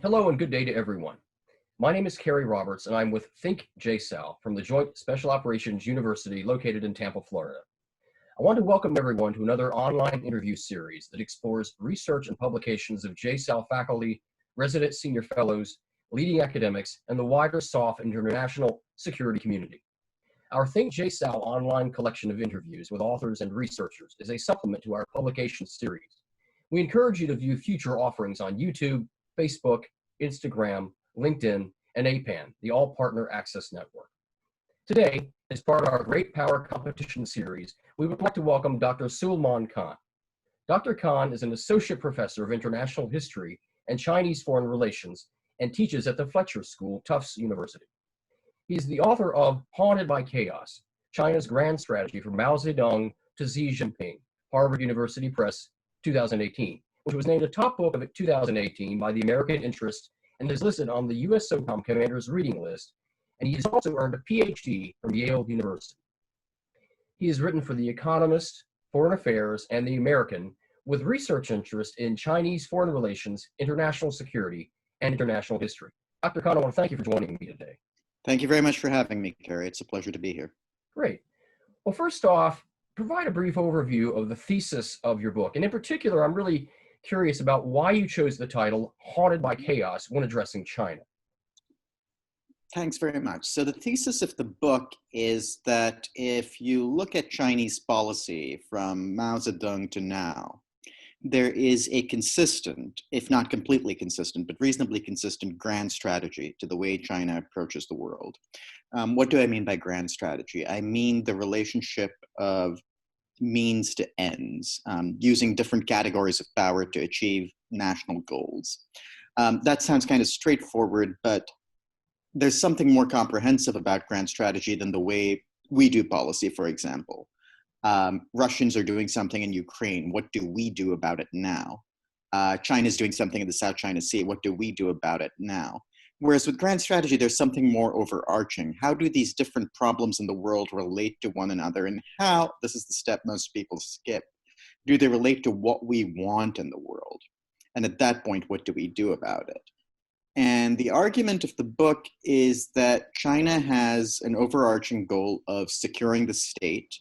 Hello and good day to everyone. My name is Kerry Roberts and I'm with Think JSOU from the Joint Special Operations University located in Tampa, Florida. I want to welcome everyone to another online interview series that explores research and publications of JSOU faculty, resident senior fellows, leading academics, and the wider SOF and international security community. Our Think JSOU online collection of interviews with authors and researchers is a supplement to our publication series. We encourage you to view future offerings on YouTube, Facebook, Instagram, LinkedIn, and APAN, the All Partner Access Network. Today, as part of our Great Power Competition series, we would like to welcome Dr. Sulmaan Khan. Dr. Khan is an associate professor of international history and Chinese foreign relations and teaches at the Fletcher School, Tufts University. He is the author of Haunted by Chaos, China's Grand Strategy from Mao Zedong to Xi Jinping, Harvard University Press, 2018, which was named a top book of 2018 by the American Interest and is listed on the U.S. SOCOM Commander's reading list, and he has also earned a PhD from Yale University. He has written for The Economist, Foreign Affairs, and The American, with research interest in Chinese foreign relations, international security, and international history. Dr. Khan, I want to thank you for joining me today. Thank you very much for having me, Kerry. It's a pleasure to be here. Great. Well, first off, provide a brief overview of the thesis of your book. And in particular, I'm really curious about why you chose the title Haunted by Chaos when addressing China. Thanks very much. So the thesis of the book is that if you look at Chinese policy from Mao Zedong to now, there is a consistent, if not completely consistent, but reasonably consistent grand strategy to the way China approaches the world. What do I mean by grand strategy? I mean the relationship of means to ends, using different categories of power to achieve national goals. That sounds kind of straightforward, but there's something more comprehensive about grand strategy than the way we do policy, for example. Russians are doing something in Ukraine. What do we do about it now? China's doing something in the South China Sea. What do we do about it now? Whereas with grand strategy, there's something more overarching. How do these different problems in the world relate to one another? And how, this is the step most people skip, do they relate to what we want in the world? And at that point, what do we do about it? And the argument of the book is that China has an overarching goal of securing the state,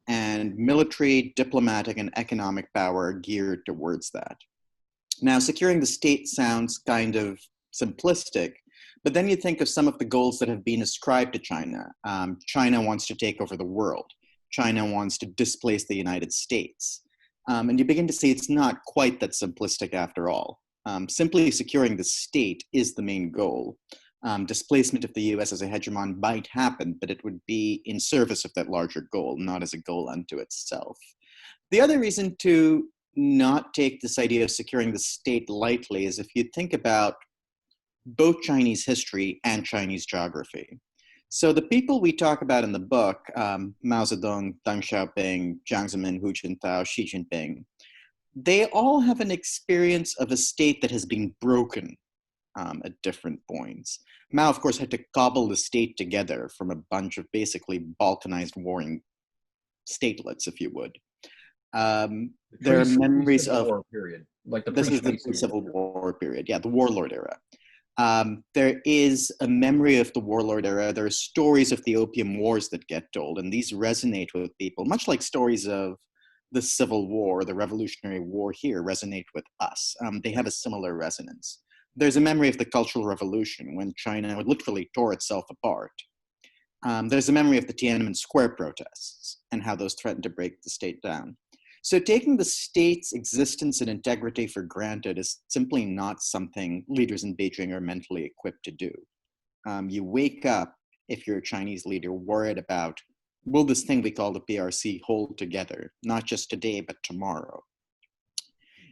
and military, diplomatic, and economic power are geared towards that. Now, securing the state sounds kind of simplistic, but then you think of some of the goals that have been ascribed to China. China wants to take over the world. China wants to displace the United States. And you begin to see it's not quite that simplistic after all. Simply securing the state is the main goal. Displacement of the US as a hegemon might happen, but it would be in service of that larger goal, not as a goal unto itself. The other reason to not take this idea of securing the state lightly is if you think about both Chinese history and Chinese geography. So the people we talk about in the book, Mao Zedong, Deng Xiaoping, Jiang Zemin, Hu Jintao, Xi Jinping, they all have an experience of a state that has been broken at different points. Mao, of course, had to cobble the state together from a bunch of basically balkanized warring statelets, if you would. There are memories of war period, like this is the Civil War period, yeah, the warlord era. There is a memory of the warlord era. There are stories of the Opium Wars that get told, and these resonate with people, much like stories of the Civil War, the Revolutionary War here resonate with us. They have a similar resonance. There's a memory of the Cultural Revolution when China literally tore itself apart. There's a memory of the Tiananmen Square protests and how those threatened to break the state down. So taking the state's existence and integrity for granted is simply not something leaders in Beijing are mentally equipped to do. You wake up, if you're a Chinese leader, worried about, will this thing we call the PRC hold together, not just today, but tomorrow?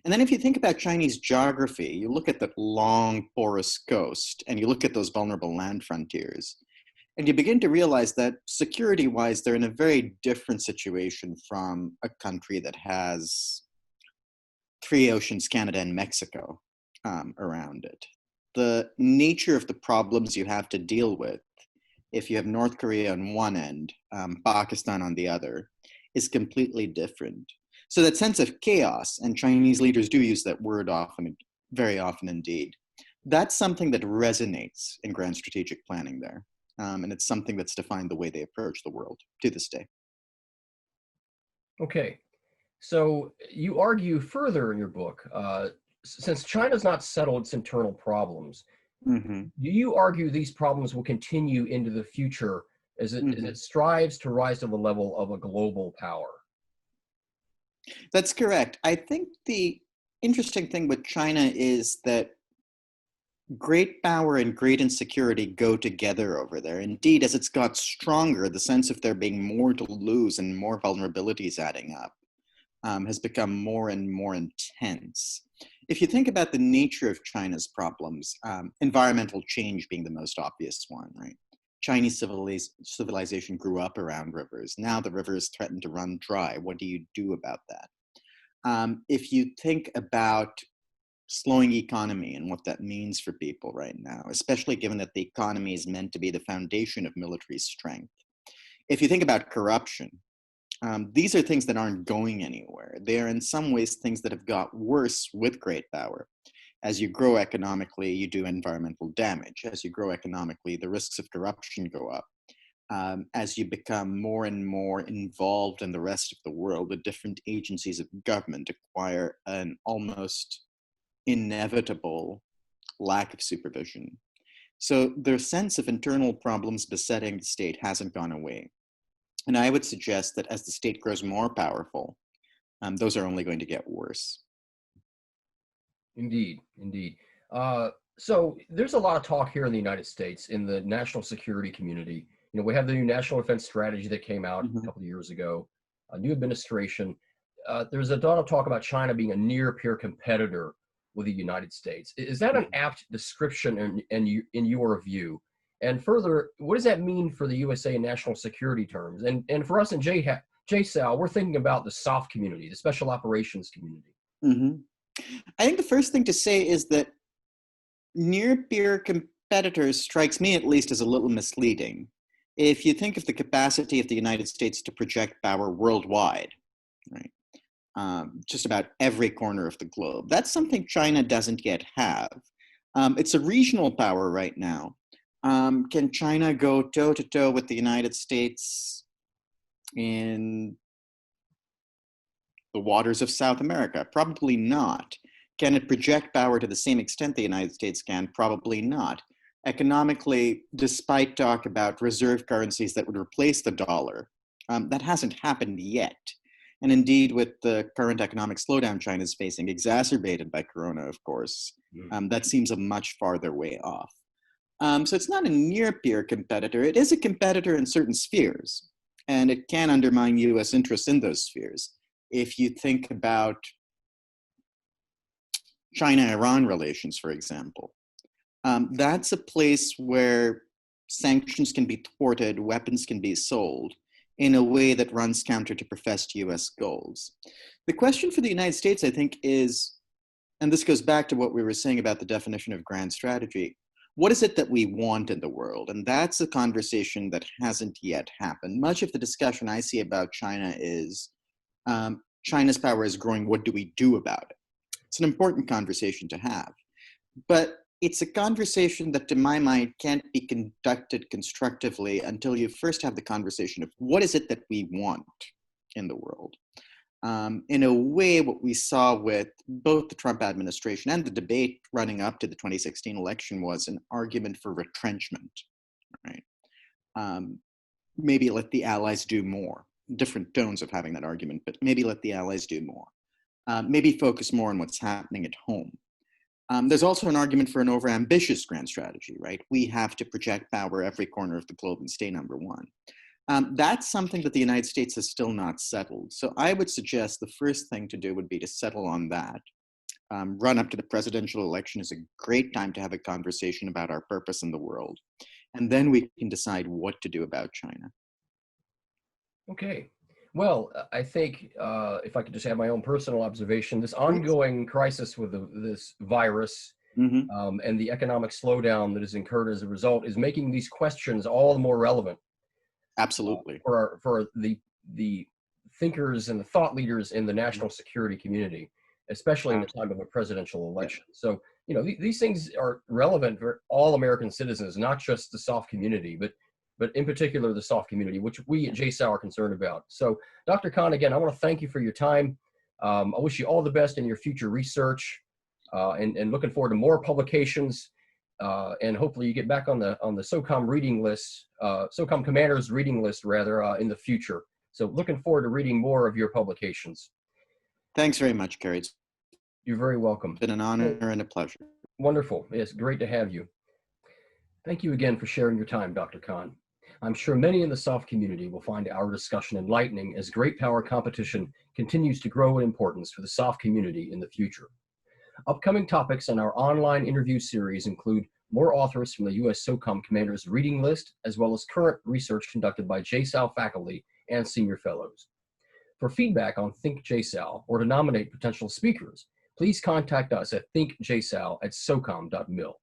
And then if you think about Chinese geography, you look at that long, porous coast, and you look at those vulnerable land frontiers, and you begin to realize that security-wise, they're in a very different situation from a country that has 3 oceans, Canada and Mexico, around it. The nature of the problems you have to deal with, if you have North Korea on one end, Pakistan on the other, is completely different. So that sense of chaos, and Chinese leaders do use that word often, very often indeed, That's something that resonates in grand strategic planning there. And it's something that's defined the way they approach the world to this day. Okay. So you argue further in your book, since China's not settled its internal problems, Hmm. do you argue these problems will continue into the future as Hmm. it strives to rise to the level of a global power? That's correct. I think the interesting thing with China is that great power and great insecurity go together over there. Indeed, as it's got stronger, the sense of there being more to lose and more vulnerabilities adding up has become more and more intense. If you think about the nature of China's problems, environmental change being the most obvious one, right? Chinese civilization grew up around rivers. Now the rivers threaten to run dry. What do you do about that? If you think about slowing economy and what that means for people right now, especially given that the economy is meant to be the foundation of military strength. If you think about corruption, these are things that aren't going anywhere. They are in some ways things that have got worse with great power. As you grow economically, you do environmental damage. As you grow economically, the risks of corruption go up. As you become more and more involved in the rest of the world, the different agencies of government acquire an almost inevitable lack of supervision. So their sense of internal problems besetting the state hasn't gone away. And I would suggest that as the state grows more powerful, those are only going to get worse. Indeed, indeed. So there's a lot of talk here in the United States in the national security community. You know, we have the new national defense strategy that came out a Mhm. couple of years ago, a new administration. There's a lot of talk about China being a near peer competitor with the United States. Is that an Mhm. apt description in your view? And further, what does that mean for the USA in national security terms? And for us in JSOU, we're thinking about the SOF community, the special operations community. Mhm. I think the first thing to say is that near peer competitors strikes me at least as a little misleading. If you think of the capacity of the United States to project power worldwide, right? Just about every corner of the globe. That's something China doesn't yet have. It's a regional power right now. Can China go toe to toe with the United States in the waters of South America? Probably not. Can it project power to the same extent the United States can? Probably not. Economically, despite talk about reserve currencies that would replace the dollar, that hasn't happened yet. And indeed, with the current economic slowdown China is facing, exacerbated by Corona, of course, that seems a much farther way off. So it's not a near peer competitor. It is a competitor in certain spheres, and it can undermine US interests in those spheres. If you think about China-Iran relations, for example, that's a place where sanctions can be thwarted, weapons can be sold in a way that runs counter to professed US goals. The question for the United States, I think, is, and this goes back to what we were saying about the definition of grand strategy, what is it that we want in the world? And that's a conversation that hasn't yet happened. Much of the discussion I see about China is China's power is growing. What do we do about it? It's an important conversation to have. But it's a conversation that, to my mind, can't be conducted constructively until you first have the conversation of what is it that we want in the world. In a way, what we saw with both the Trump administration and the debate running up to the 2016 election was an argument for retrenchment, right? Um, Maybe let the allies do more. Different tones of having that argument, but maybe let the allies do more. Maybe focus more on what's happening at home. There's also an argument for an overambitious grand strategy, right? We have to project power every corner of the globe and stay number one. That's something that the United States has still not settled. So I would suggest the first thing to do would be to settle on that. Run up to the presidential election is a great time to have a conversation about our purpose in the world. And then we can decide what to do about China. Okay. Well, I think if I could just have my own personal observation, this Please. ongoing crisis with this virus Mm-hmm. and the economic slowdown that has incurred as a result is making these questions all the more relevant Absolutely. for the thinkers and the thought leaders in the national security community, especially in the time of a presidential Yeah. election. So you know, these things are relevant for all American citizens, not just the SOF community, but in particular the SOF community, which we at JSOU are concerned about. So, Dr. Khan, again, I want to thank you for your time. I wish you all the best in your future research, and looking forward to more publications. And hopefully you get back on the SOCOM reading list, SOCOM Commanders reading list rather, in the future. So looking forward to reading more of your publications. Thanks very much, Kerry. It's You're very welcome. been an honor and a pleasure. Wonderful. It's great to have you. Thank you again for sharing your time, Dr. Khan. I'm sure many in the SOF community will find our discussion enlightening as great power competition continues to grow in importance for the SOF community in the future. Upcoming topics on our online interview series include more authors from the U.S. SOCOM Commanders reading list, as well as current research conducted by JSOU faculty and senior fellows. For feedback on Think JSOU or to nominate potential speakers, please contact us at thinkjsou@socom.mil.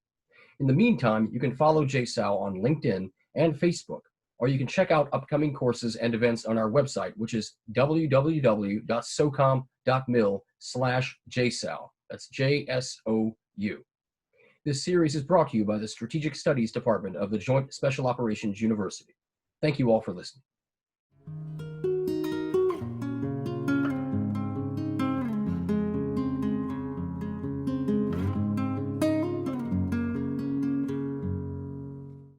In the meantime, you can follow JSOU on LinkedIn and Facebook, or you can check out upcoming courses and events on our website, which is www.socom.mil/JSOU. That's JSOU. This series is brought to you by the Strategic Studies Department of the Joint Special Operations University. Thank you all for listening.